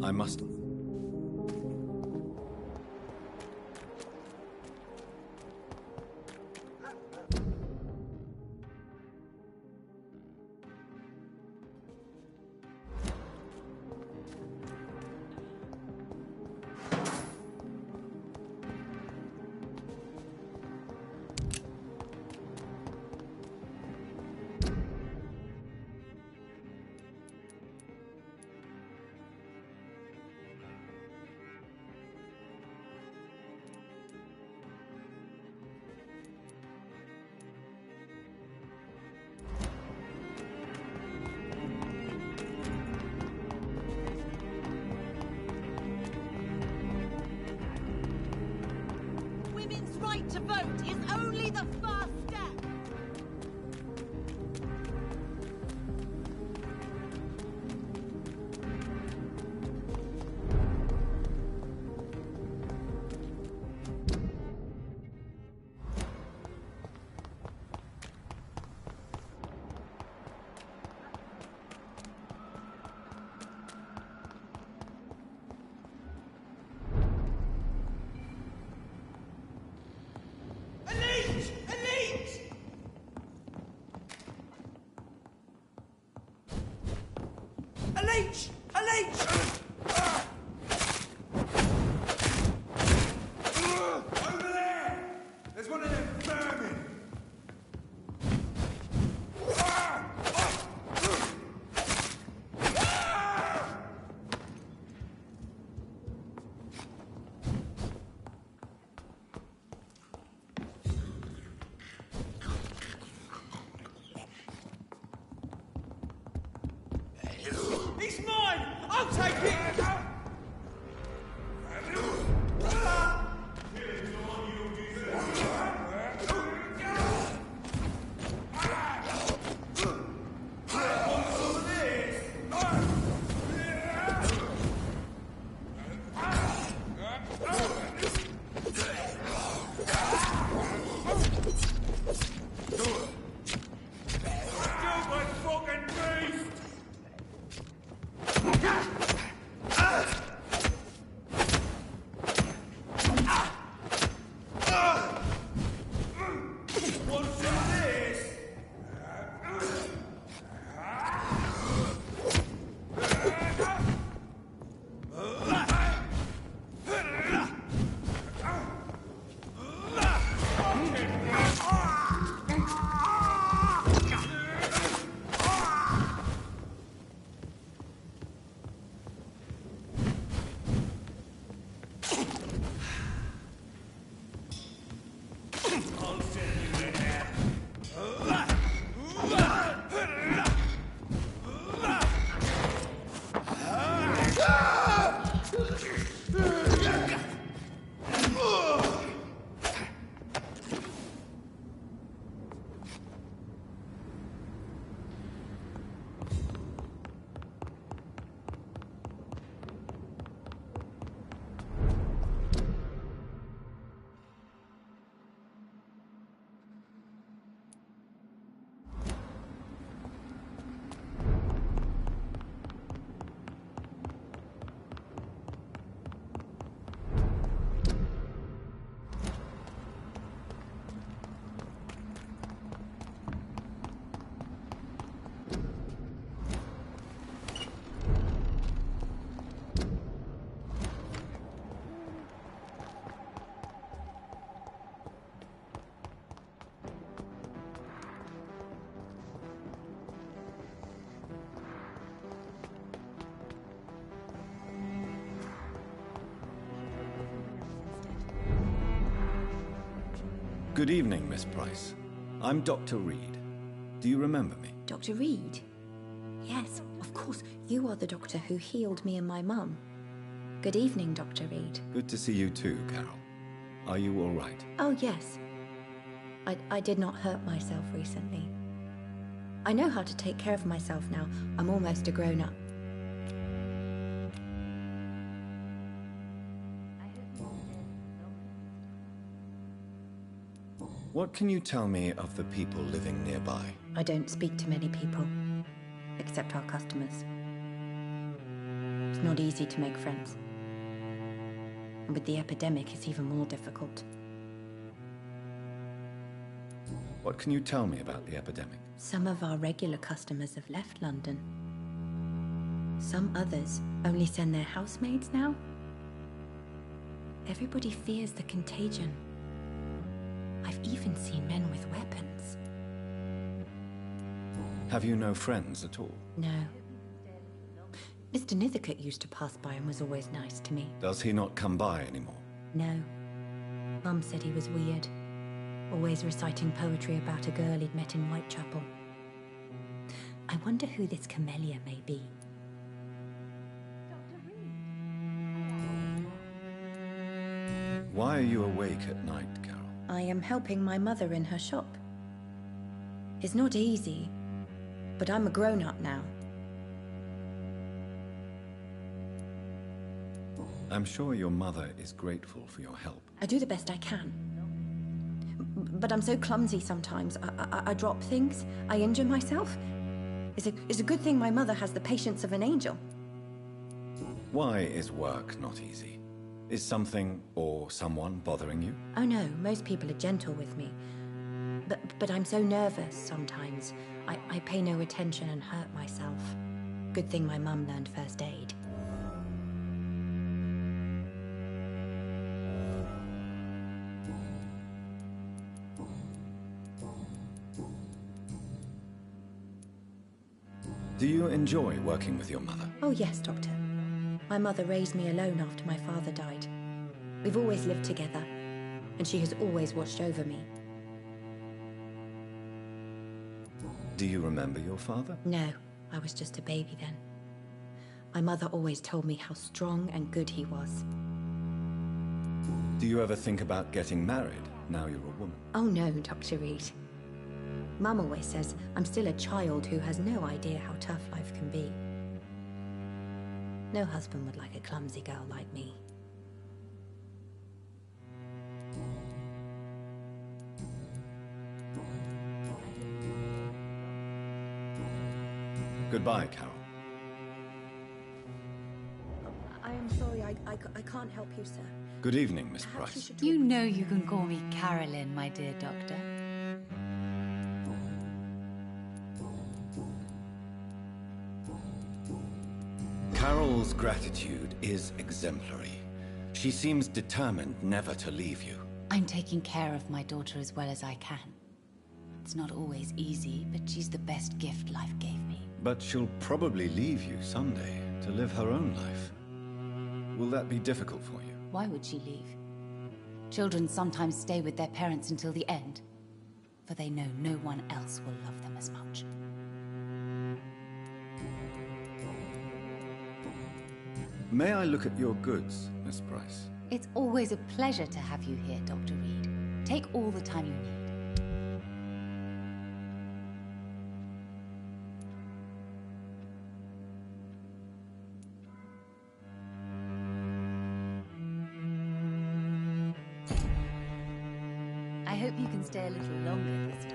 I must... right to vote is only the first step. He's mine! I'll take it! Good evening, Miss Price. I'm Dr. Reed. Do you remember me? Dr. Reed? Yes, of course. You are the doctor who healed me and my mum. Good evening, Dr. Reed. Good to see you too, Carol. Are you all right? Oh, yes. I did not hurt myself recently. I know how to take care of myself now. I'm almost a grown-up. What can you tell me of the people living nearby? I don't speak to many people, except our customers. It's not easy to make friends. And with the epidemic, it's even more difficult. What can you tell me about the epidemic? Some of our regular customers have left London. Some others only send their housemaids now. Everybody fears the contagion. I've even seen men with weapons. Have you no friends at all? No. Mr. Nithercote used to pass by and was always nice to me. Does he not come by anymore? No. Mum said he was weird. Always reciting poetry about a girl he'd met in Whitechapel. I wonder who this camellia may be. Why are you awake at night, Carol? I am helping my mother in her shop. It's not easy, but I'm a grown-up now. I'm sure your mother is grateful for your help. I do the best I can. But I'm so clumsy sometimes. I drop things. I injure myself. It's a good thing my mother has the patience of an angel. Why is work not easy? Is something or someone bothering you? Oh no, most people are gentle with me. But I'm so nervous sometimes. I pay no attention and hurt myself. Good thing my mum learned first aid. Do you enjoy working with your mother? Oh yes, Doctor. My mother raised me alone after my father died. We've always lived together, and she has always watched over me. Do you remember your father? No, I was just a baby then. My mother always told me how strong and good he was. Do you ever think about getting married now you're a woman? Oh no, Dr. Reed. Mum always says I'm still a child who has no idea how tough life can be. No husband would like a clumsy girl like me. Goodbye, Carol. I am sorry, I can't help you, sir. Good evening, Miss Price. You know you can call me Carolyn, my dear doctor. Carol's gratitude is exemplary. She seems determined never to leave you. I'm taking care of my daughter as well as I can. It's not always easy, but she's the best gift life gave me. But she'll probably leave you someday to live her own life. Will that be difficult for you? Why would she leave? Children sometimes stay with their parents until the end, for they know no one else will love them as much. May I look at your goods, Miss Price? It's always a pleasure to have you here, Dr. Reed. Take all the time you need. I hope you can stay a little longer this time.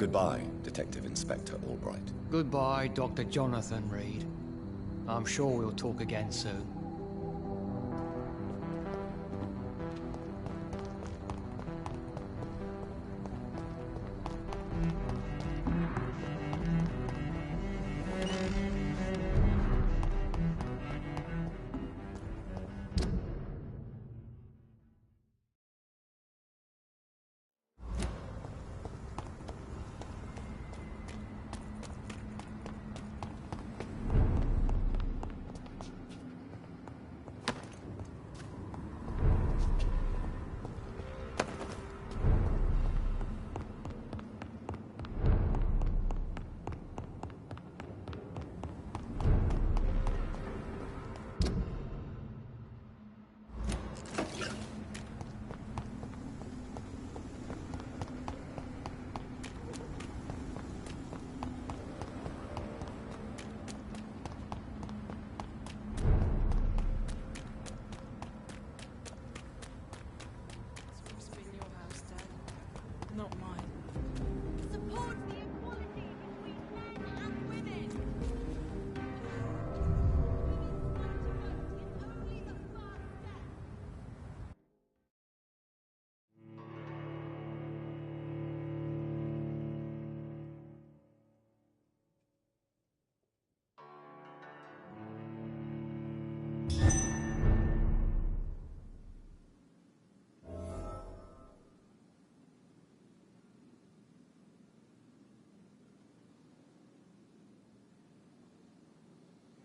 Goodbye, Detective Inspector Albright. Goodbye, Dr. Jonathan Reed. I'm sure we'll talk again soon.